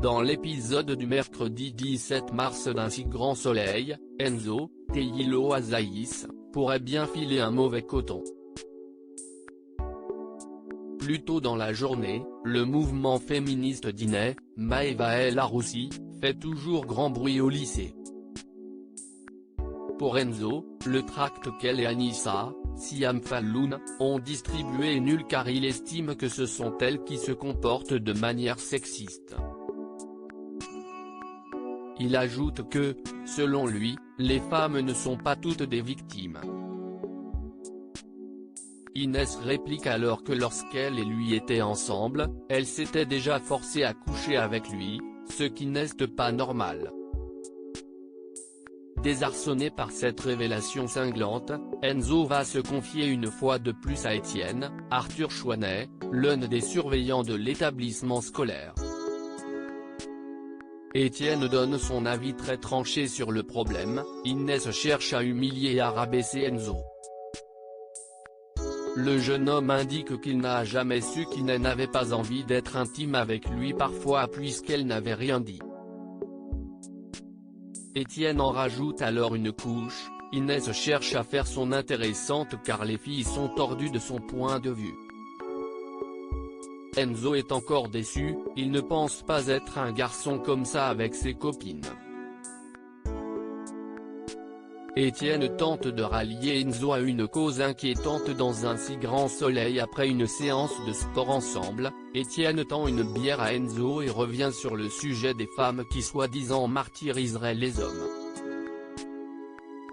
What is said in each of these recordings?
Dans l'épisode du mercredi 17 mars d'Un si grand soleil, Enzo, Teilo Azaïs, pourrait bien filer un mauvais coton. Plus tôt dans la journée, le mouvement féministe d'Inès, Maeva El Aroussi, fait toujours grand bruit au lycée. Pour Enzo, le tract qu'elle et Anissa, Siam Falloun, ont distribué est nul car il estime que ce sont elles qui se comportent de manière sexiste. Il ajoute que, selon lui, les femmes ne sont pas toutes des victimes. Inès réplique alors que lorsqu'elle et lui étaient ensemble, elle s'était déjà forcée à coucher avec lui, ce qui n'est pas normal. Désarçonné par cette révélation cinglante, Enzo va se confier une fois de plus à Étienne, Arthur Chouanet, l'un des surveillants de l'établissement scolaire. Étienne donne son avis très tranché sur le problème. Inès cherche à humilier et à rabaisser Enzo. Le jeune homme indique qu'il n'a jamais su qu'Inès n'avait pas envie d'être intime avec lui parfois puisqu'elle n'avait rien dit. Étienne en rajoute alors une couche, Inès cherche à faire son intéressante car les filles sont tordues de son point de vue. Enzo est encore déçu, il ne pense pas être un garçon comme ça avec ses copines. Étienne tente de rallier Enzo à une cause inquiétante dans Un si grand soleil après une séance de sport ensemble. Étienne tend une bière à Enzo et revient sur le sujet des femmes qui soi-disant martyriseraient les hommes.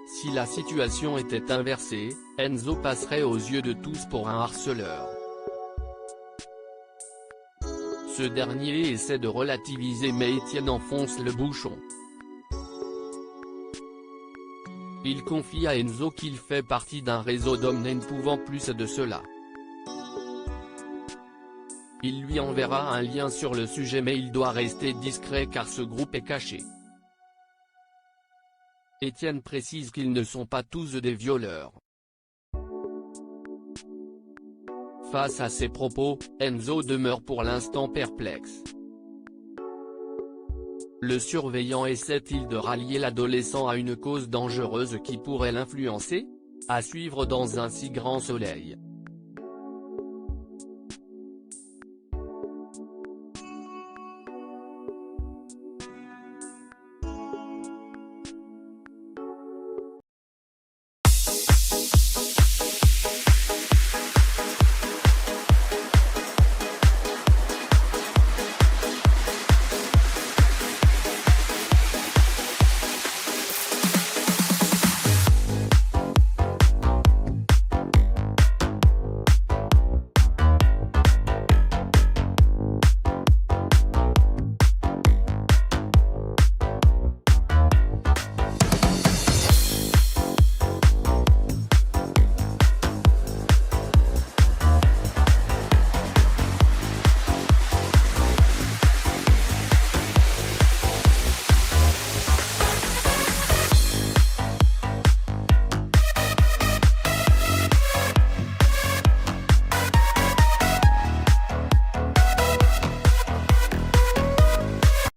Si la situation était inversée, Enzo passerait aux yeux de tous pour un harceleur. Ce dernier essaie de relativiser mais Étienne enfonce le bouchon. Il confie à Enzo qu'il fait partie d'un réseau d'hommes ne pouvant plus de cela. Il lui enverra un lien sur le sujet mais il doit rester discret car ce groupe est caché. Étienne précise qu'ils ne sont pas tous des violeurs. Face à ces propos, Enzo demeure pour l'instant perplexe. Le surveillant essaie-t-il de rallier l'adolescent à une cause dangereuse qui pourrait l'influencer? À suivre dans Un si grand soleil.